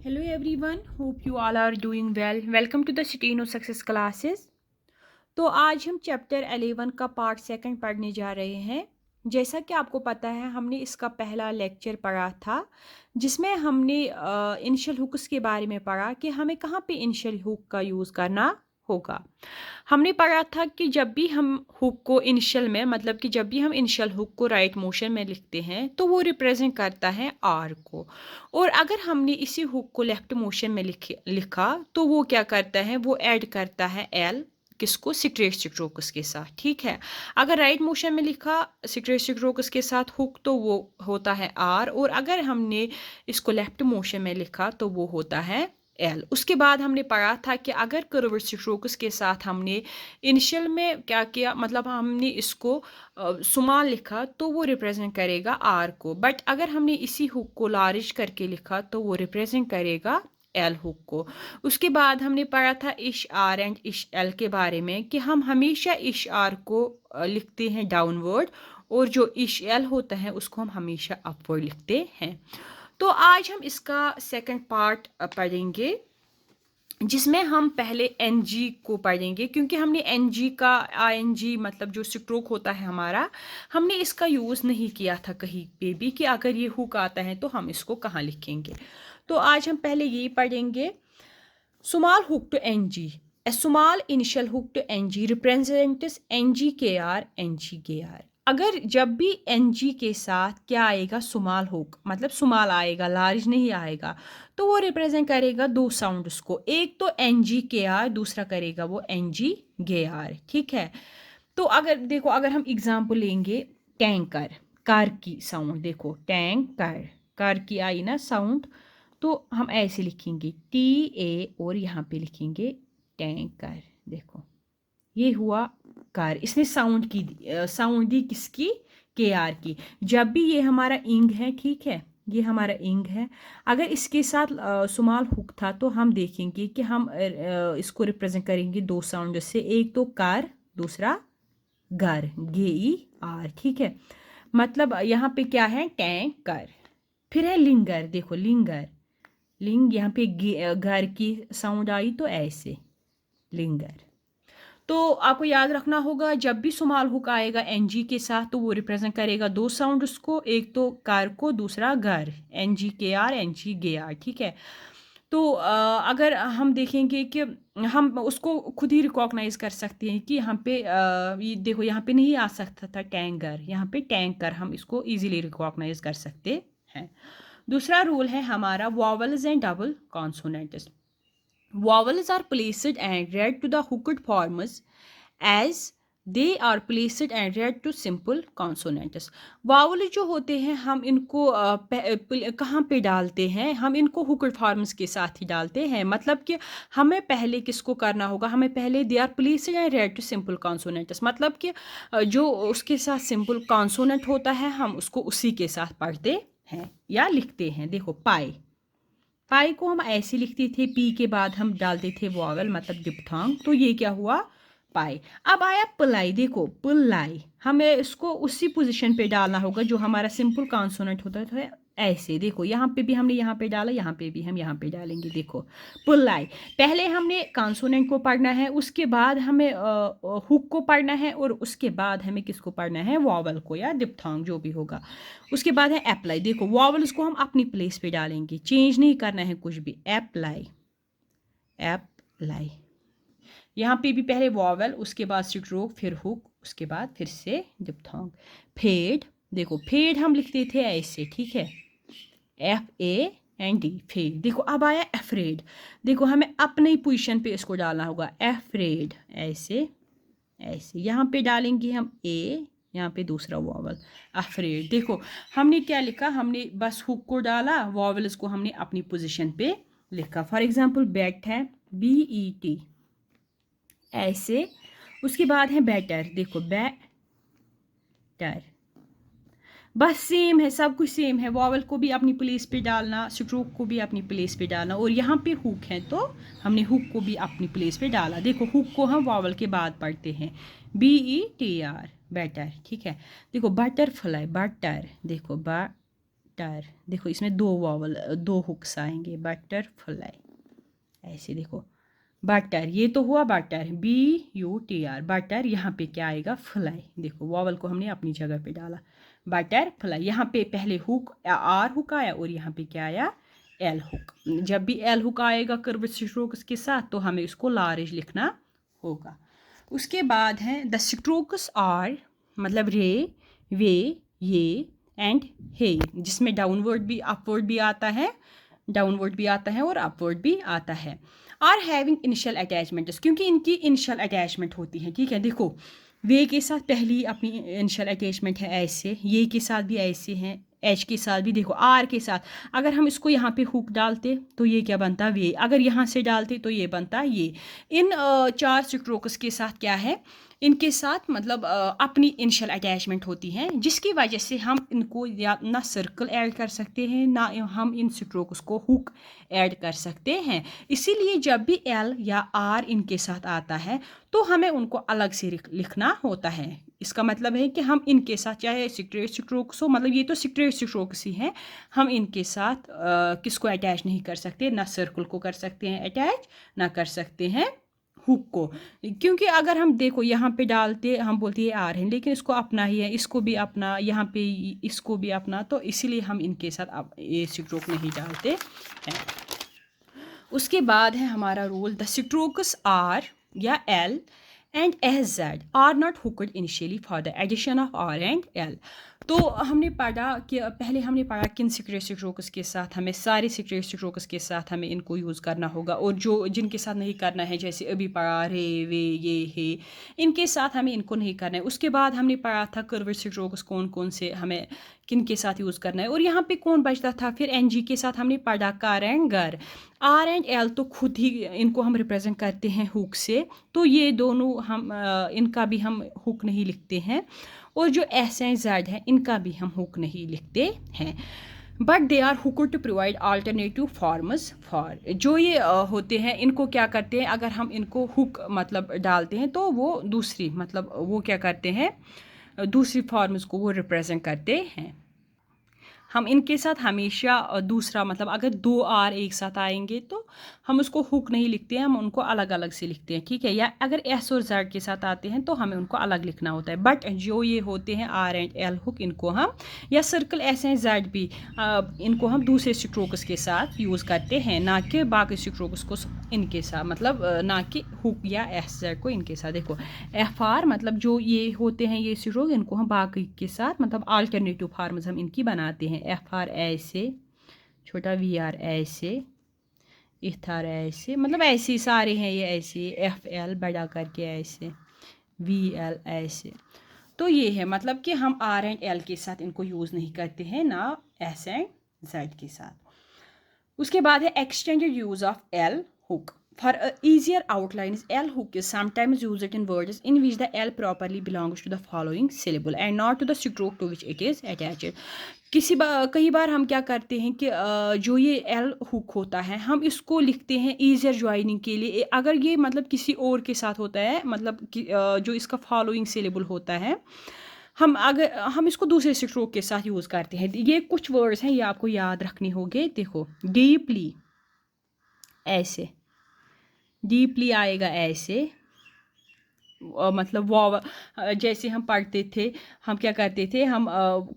Hello everyone, hope you all are doing well. Welcome to the Steno Success Classes. तो आज हम chapter 11 का part second पढ़ने जा रहे हैं। जैसा कि आपको पता है हमने इसका पहला लेक्चर पढ़ा था जिसमें हमने इनिशियल हुक्स के बारे में पढ़ा कि हमें कहाँ पे इनिशियल हुक का यूज़ करना होगा। हमने पढ़ा था कि जब भी हम हुक को इनिशियल में मतलब कि जब भी हम इनिशियल हुक को राइट मोशन में लिखते हैं तो वो रिप्रेजेंट करता है आर को, और अगर हमने इसी हुक को लेफ्ट मोशन में लिखा तो वो क्या करता है, वो ऐड करता है एल किसको, स्ट्रेट स्ट्रोक्स के साथ। ठीक है, अगर राइट मोशन में लिखा स्ट्रेट स्ट्रोक्स के साथ हुक तो वो होता है आर, और अगर हमने इसको लेफ्ट मोशन में लिखा तो वो होता है एल। उसके बाद हमने पढ़ा था कि अगर कर्व स्ट्रोक्स के साथ हमने इनिशियल में क्या किया, मतलब हमने इसको स्मॉल लिखा तो वो रिप्रेजेंट करेगा आर को, बट अगर हमने इसी हुक को लार्ज करके लिखा तो वो रिप्रेजेंट करेगा एल हुक को। उसके बाद हमने पढ़ा था इश आर एंड इश एल के बारे में कि हम हमेशा इश आर को लिखते हैं डाउनवर्ड, और जो इश एल होता है उसको हम हमेशा अपवर्ड लिखते हैं। तो आज हम इसका सेकंड पार्ट पढ़ेंगे जिसमें हम पहले एन जी को पढ़ेंगे, क्योंकि हमने एन जी का आई जी मतलब जो स्ट्रोक होता है हमारा, हमने इसका यूज़ नहीं किया था कहीं पे भी कि अगर ये हुक आता है तो हम इसको कहाँ लिखेंगे। तो आज हम पहले ये पढ़ेंगे small hook to N G. A small initial hook to N G represents N G kay R N G kay are. अगर जब भी एन जी के साथ क्या आएगा, स्मॉल हुक मतलब स्मॉल आएगा, लार्ज नहीं आएगा, तो वो रिप्रेजेंट करेगा दो साउंड्स को, एक तो एन जी के आर, दूसरा करेगा वो एन जी गे आर। ठीक है, तो अगर देखो, अगर हम एग्जाम्पल लेंगे टैंकर, कार की साउंड देखो, टैंकर, कार की आई ना साउंड, तो हम ऐसे लिखेंगे टी ए और यहाँ पे लिखेंगे टैंकर। देखो ये हुआ कार, इसने साउंड की साउंड दी किसकी, के आर की। जब भी ये हमारा इंग है, ठीक है, ये हमारा इंग है, अगर इसके साथ सुमाल हुक था तो हम देखेंगे कि हम इसको रिप्रेजेंट करेंगे दो साउंड से, एक तो कार, दूसरा घर, गे ई आर। ठीक है, मतलब यहाँ पे क्या है, टैंकर। फिर है लिंगर, देखो लिंगर, लिंग, यहाँ पे घर की साउंड आई तो ऐसे लिंगर। तो आपको याद रखना होगा जब भी सुमाल हुक आएगा एनजी के साथ तो वो रिप्रेजेंट करेगा दो साउंड उसको, एक तो कार को, दूसरा घर, NG kay R N G gay R. ठीक है, तो अगर हम देखेंगे कि हम उसको खुद ही रिकॉग्नाइज कर सकते हैं कि यहाँ पे ये देखो, यहाँ पे नहीं आ सकता था टैंकर, यहाँ पे टैंकर, हम इसको इजीली रिकॉग्नाइज कर सकते हैं। दूसरा रूल है हमारा vowels and double consonants. Vowels are placed and read to the hooked forms as they are placed and read to simple consonants. Vowel जो होते हैं हम इनको कहाँ पे डालते हैं, हम इनको हुक्ड फॉर्म्स के साथ ही डालते हैं। मतलब कि हमें पहले किसको करना होगा, हमें पहले they are placed and read to simple consonants, मतलब कि जो उसके साथ सिंपल कॉन्सोनेंट होता है हम उसको उसी के साथ पढ़ते हैं या लिखते हैं। देखो पाई, पाई को हम ऐसे लिखते थे, पी के बाद हम डालते थे वॉवल मतलब डिप्थोंग, तो ये क्या हुआ, पाई। अब आया पलाई, देखो पुलाई, हमें इसको उसी पोजीशन पे डालना होगा जो हमारा सिंपल कॉन्सोनेंट होता था, ऐसे देखो यहाँ पे भी हमने यहाँ पे डाला, यहाँ पे भी हम यहाँ पे डालेंगे। देखो पुलाई, पहले हमने कॉन्सोनेंट को पढ़ना है, उसके बाद हमें हुक को पढ़ना है, और उसके बाद हमें किसको पढ़ना है, वॉवल को या डिप्थोंग जो भी होगा। उसके बाद है अप्लाई, देखो वॉवल्स को हम अपनी प्लेस पे डालेंगे, चेंज नहीं करना है कुछ भी। अप्लाई, अप्लाई, यहाँ पे भी पहले वॉवल, उसके बाद स्ट्रोक, फिर हुक, उसके बाद फिर से डिप्थोंग। फेड, देखो फेड हम लिखते थे ऐसे, ठीक है, F A and D, fade. देखो अब आया एफ्रेड, देखो हमें अपनी पोजीशन पे इसको डालना होगा, एफ्रेड, ऐसे ऐसे, यहाँ पे डालेंगे हम ए, यहाँ पे दूसरा वॉवल, अफ्रेड। देखो हमने क्या लिखा, हमने बस हुक को डाला, वॉवल्स को हमने अपनी पोजीशन पे लिखा। फॉर एग्जांपल बैट है, बी ई टी, ऐसे। उसके बाद है बैटर, देखो बैटर, बस सेम है, सब कुछ सेम है, वॉवल को भी अपनी प्लेस पे डालना, स्ट्रोक को भी अपनी प्लेस पे डालना, और यहाँ पे हुक है तो हमने हुक को भी अपनी प्लेस पे डाला। देखो हुक को हम वॉवल के बाद पढ़ते हैं, B E T R, better. ठीक है, देखो बटरफ्लाई, बटर, देखो बटर, बटर, देखो इसमें दो वॉवल, दो हुक्स आएंगे, बटरफ्लाई ऐसे देखो, बटर ये तो हुआ बटर, BUTR बटर, यहाँ पे क्या आएगा फ्लाई, देखो वॉवल को हमने अपनी जगह पे डाला, बटर फ्लाई, यहाँ पे पहले हुक R हुक आया और यहाँ पे क्या आया L हुक। जब भी L हुक आएगा कर्व स्ट्रोक्स के साथ तो हमें इसको लार्ज लिखना होगा। उसके बाद है द स्ट्रोक्स आर, मतलब रे, वे, ये एंड हे, जिसमें डाउनवर्ड भी अपवर्ड भी आता है, डाउनवर्ड भी आता है और अपवर्ड भी आता है। आर हैविंग इनिशियल अटैचमेंट्स, क्योंकि इनकी इनिशियल अटैचमेंट होती है, ठीक है। देखो वे के साथ पहली अपनी इनिशियल अटैचमेंट है ऐसे, ये के साथ भी ऐसे हैं, एच के साथ भी, देखो आर के साथ अगर हम इसको यहाँ पे हुक डालते तो ये क्या बनता वे, अगर यहाँ से डालते तो ये बनता ये। इन चार स्ट्रोक्स के साथ क्या है, इनके साथ मतलब अपनी इनिशियल अटैचमेंट होती है, जिसकी वजह से हम इनको या ना सर्कल ऐड कर सकते हैं ना हम इन स्ट्रोक्स को हुक ऐड कर सकते हैं। इसीलिए जब भी L या R इनके साथ आता है तो हमें उनको अलग से लिखना होता है। इसका मतलब है कि हम इनके साथ चाहे स्ट्रेट स्ट्रोक्स हो, मतलब ये तो स्ट्रेट स्ट्रोक्स ही हैं, हम इनके साथ किसको अटैच नहीं कर सकते, ना सर्कल को कर सकते हैं अटैच, ना कर सकते हैं हुक को। क्योंकि अगर हम देखो यहाँ पे डालते हम बोलते हैं आर है, लेकिन इसको अपना ही है, इसको भी अपना, यहाँ पे इसको भी अपना, तो इसीलिए हम इनके साथ ये स्ट्रोक नहीं डालते हैं। उसके बाद है हमारा rule, the strokes R yay L and S Z are not hooked initially for the addition of R and L. तो हमने पढ़ा कि पहले हमने पढ़ा किन सीक्रेट स्ट्रोक्स के साथ हमें, सारे सीक्रेट स्ट्रोक्स के साथ हमें इनको यूज़ करना होगा, और जो जिनके साथ नहीं करना है, जैसे अभी पढ़ा रे, वे, ये, हे, इनके साथ हमें इनको नहीं करना है। उसके बाद हमने पढ़ा था कर्व स्ट्रोक्स कौन कौन से हमें किन के साथ यूज़ करना है, और यहाँ पे कौन बचता था फिर NG के साथ हमने पढ़ा कार एंड गर। R एंड L तो खुद ही इनको हम रिप्रेजेंट करते हैं हुक से, तो ये दोनों हम इनका भी हम हुक नहीं लिखते हैं, और जो S एंड Z है इनका भी हम हुक नहीं लिखते हैं, but they are hooked to provide alternative forms for. जो ये होते हैं इनको क्या करते हैं, अगर हम इनको हुक मतलब डालते हैं तो वो दूसरी मतलब वो क्या करते हैं, दूसरी फॉर्म्स को वो रिप्रेजेंट करते हैं। हम इनके साथ हमेशा दूसरा मतलब अगर दो आर एक साथ आएंगे तो हम उसको हुक नहीं लिखते हैं, हम उनको अलग अलग से लिखते हैं, ठीक है। या अगर एस और जेड के साथ आते हैं तो हमें उनको अलग लिखना होता है, बट जो ये होते हैं आर एंड एल हुक, इनको हम, या सर्कल एस एंड जेड भी, इनको हम दूसरे स्ट्रोक्स के साथ यूज़ करते हैं, ना कि बाकी स्ट्रोक्स को इनके साथ, मतलब ना कि हुक या एस जेड को इनके साथ। देखो एफ आर मतलब जो ये होते हैं ये स्ट्रोक, इनको हम बाकी के साथ मतलब अल्टरनेटिव फार्म्स हम इनकी बनाते हैं। एफ आर ऐसे, छोटा वी आर ऐसे, इथार ऐसे, मतलब ऐसे सारे हैं ये ऐसे, एफ एल बड़ा करके ऐसे, वी एल ऐसे। तो ये है मतलब कि हम आर एंड एल के साथ इनको यूज़ नहीं करते हैं, ना एस एंड जेड के साथ। उसके बाद है extended use of L hook for easier outlines. L hook is sometimes used in words in which the L properly belongs to the following syllable and not to the stroke to which it is attached. कई बार हम क्या करते हैं कि जो ये L hook होता है हम इसको लिखते हैं ईजियर ज्वाइनिंग के लिए, अगर ये मतलब किसी और के साथ होता है, मतलब जो इसका फॉलोइंग सिलेबल होता है, हम अगर हम इसको दूसरे स्ट्रोक के साथ यूज़ करते हैं। ये कुछ वर्ड्स हैं, ये आपको याद रखने होंगे। देखो डीपली ऐसे, डीपली आएगा ऐसे, मतलब वॉवल, जैसे हम पढ़ते थे, हम क्या करते थे, हम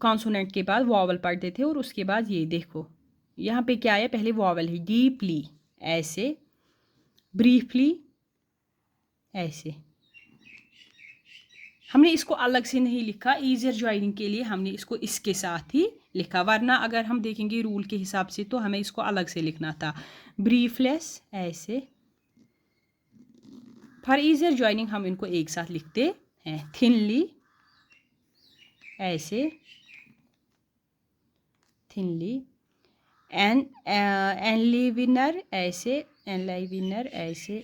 कॉन्सोनेंट के बाद वॉवल पढ़ते थे और उसके बाद ये देखो यहाँ पे क्या है, पहले वॉवल है, डीपली ऐसे, ब्रीफली ऐसे। हमने इसको अलग से नहीं लिखा, ईजियर ज्वाइनिंग के लिए हमने इसको इसके साथ ही लिखा, वरना अगर हम देखेंगे रूल के हिसाब से तो हमें इसको अलग से लिखना था। ब्रीफलेस ऐसे, फॉर ईजियर ज्वाइनिंग हम इनको एक साथ लिखते हैं। थिनली ऐसे, थिनली, एनलिविनर ऐसे, एनलाइविनर ऐसे,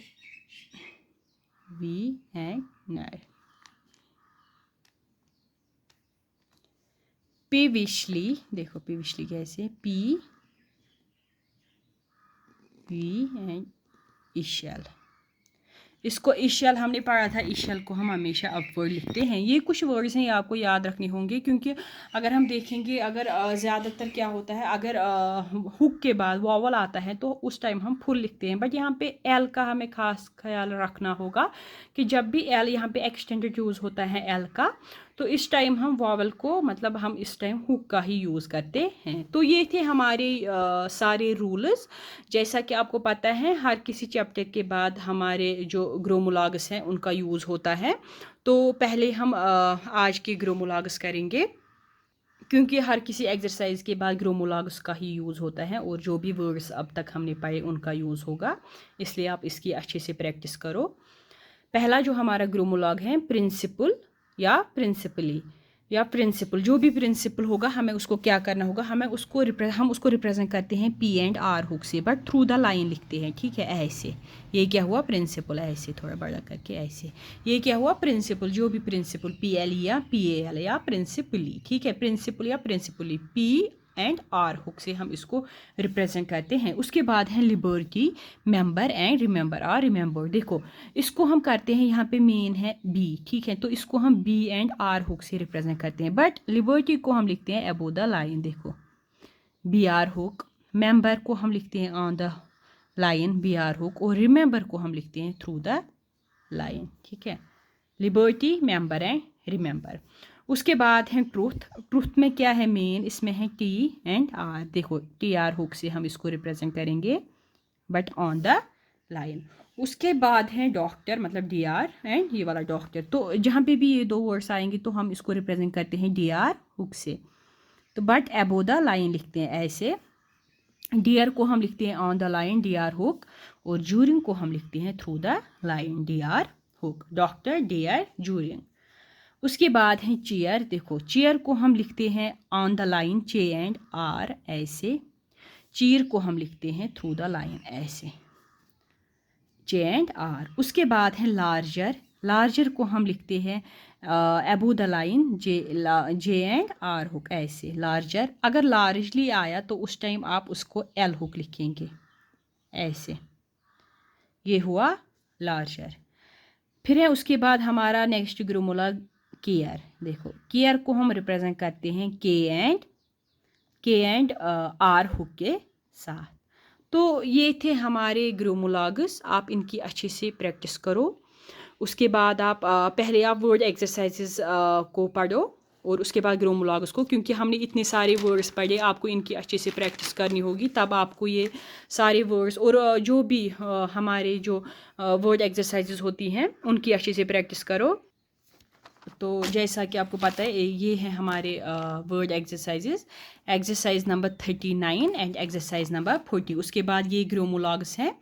वी एंड नर। पीविशली, देखो पीविशली कैसे, पी वी एंड इशल। इसको इशल हमने पढ़ा था, इशल को हम हमेशा अपवर्ड लिखते हैं। ये कुछ वर्ड्स हैं, ये आपको याद रखने होंगे, क्योंकि अगर हम देखेंगे, अगर ज़्यादातर क्या होता है, अगर हुक के बाद वॉवल आता है तो उस टाइम हम फुल लिखते हैं, बट यहाँ पे एल का हमें ख़ास ख्याल रखना होगा कि जब भी एल यहाँ पे एक्सटेंडेड यूज़ होता है एल का, तो इस टाइम हम वॉवल को, मतलब हम इस टाइम हुक का ही यूज़ करते हैं। तो ये थे हमारे सारे रूल्स। जैसा कि आपको पता है, हर किसी चैप्टर के बाद हमारे जो ग्रोमोलॉगस हैं उनका यूज़ होता है। तो पहले हम आज के ग्रोमोलॉगस करेंगे, क्योंकि हर किसी एक्सरसाइज के बाद ग्रोमोलॉगस का ही यूज़ होता है, और जो भी वर्ड्स अब तक हमने पढ़े उनका यूज़ होगा, इसलिए आप इसकी अच्छे से प्रैक्टिस करो। पहला जो हमारा ग्रोमोलॉग है, प्रिंसिपल या प्रिंसिपली या प्रिंसिपल, जो भी प्रिंसिपल होगा हमें उसको क्या करना होगा, हमें उसको हम उसको रिप्रेजेंट करते हैं पी एंड आर हुक से, बट थ्रू द लाइन लिखते हैं, ठीक है, ऐसे। ये क्या हुआ, प्रिंसिपल, ऐसे थोड़ा बड़ा करके ऐसे। ये क्या हुआ, प्रिंसिपल, जो भी प्रिंसिपल, पी एल या पी ए एल या प्रिंसिपली, ठीक है, प्रिंसिपल या principally, P and R hook से हम इसको रिप्रेजेंट करते हैं। उसके बाद है liberty, member and remember or remember. देखो, इसको हम करते हैं, यहाँ पे मेन है बी, ठीक है, तो इसको हम बी एंड आर हुक से रिप्रेजेंट करते हैं, बट लिबर्टी को हम लिखते हैं अबो द लाइन, देखो, बी आर हुक। मेंबर को हम लिखते हैं on the line, B R hook, और रिमेंबर को हम लिखते हैं थ्रू द लाइन, ठीक है, लिबर्टी, मेंबर एंड रिमेंबर। उसके बाद है ट्रूथ। ट्रूथ में क्या है, मेन इसमें है टी एंड आर, देखो टी आर हुक से हम इसको रिप्रेजेंट करेंगे, बट ऑन द लाइन। उसके बाद है डॉक्टर, मतलब डी आर एंड ये वाला डॉक्टर, तो जहाँ पे भी ये दो वर्ड्स आएंगे तो हम इसको रिप्रेजेंट करते हैं डी आर हुक से, तो बट एबो द लाइन लिखते हैं ऐसे। डियर को हम लिखते हैं on the line, D R hook, और जूरिंग को हम लिखते हैं through the line, D R hook, doctor, dear, during. उसके बाद है चेयर। देखो, चेयर को हम लिखते हैं ऑन द लाइन, चे एंड आर, ऐसे। चीर को हम लिखते हैं थ्रू द लाइन, ऐसे, जे एंड आर। उसके बाद है लार्जर। लार्जर को हम लिखते हैं above the line, J and R hook, ऐसे, लार्जर। अगर लार्जली आया तो उस टाइम आप उसको एल हुक लिखेंगे, ऐसे। ये हुआ लार्जर। फिर है उसके बाद हमारा नेक्स्ट ग्रोमोलॉग केयर। देखो, केयर को हम रिप्रेजेंट करते हैं के एंड आर हुक के साथ। तो ये थे हमारे ग्रोमोलॉगस, आप इनकी अच्छे से प्रैक्टिस करो। उसके बाद आप पहले आप वर्ड एक्सरसाइजेस को पढ़ो, और उसके बाद ग्रोमोलॉगस को, क्योंकि हमने इतने सारे वर्ड्स पढ़े, आपको इनकी अच्छे से प्रैक्टिस करनी होगी, तब आपको ये सारे वर्ड्स और जो भी हमारे जो वर्ड एक्सरसाइजेस होती हैं उनकी अच्छे से प्रैक्टिस करो। तो जैसा कि आपको पता है, ये है हमारे word exercises, exercise number 39 and exercise number 40। उसके बाद ये ग्रोमोलॉग्स हैं,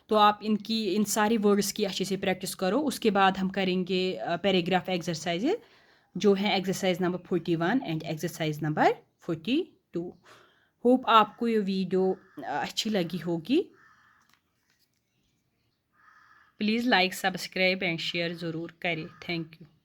तो आप इन सारी वर्ड्स की अच्छे से प्रैक्टिस करो। उसके बाद हम करेंगे पैराग्राफ एक्सरसाइजेज, जो है exercise number 41 and exercise number 42। Hope आपको ये वीडियो अच्छी लगी होगी। Please like, subscribe and share ज़रूर करें। Thank you.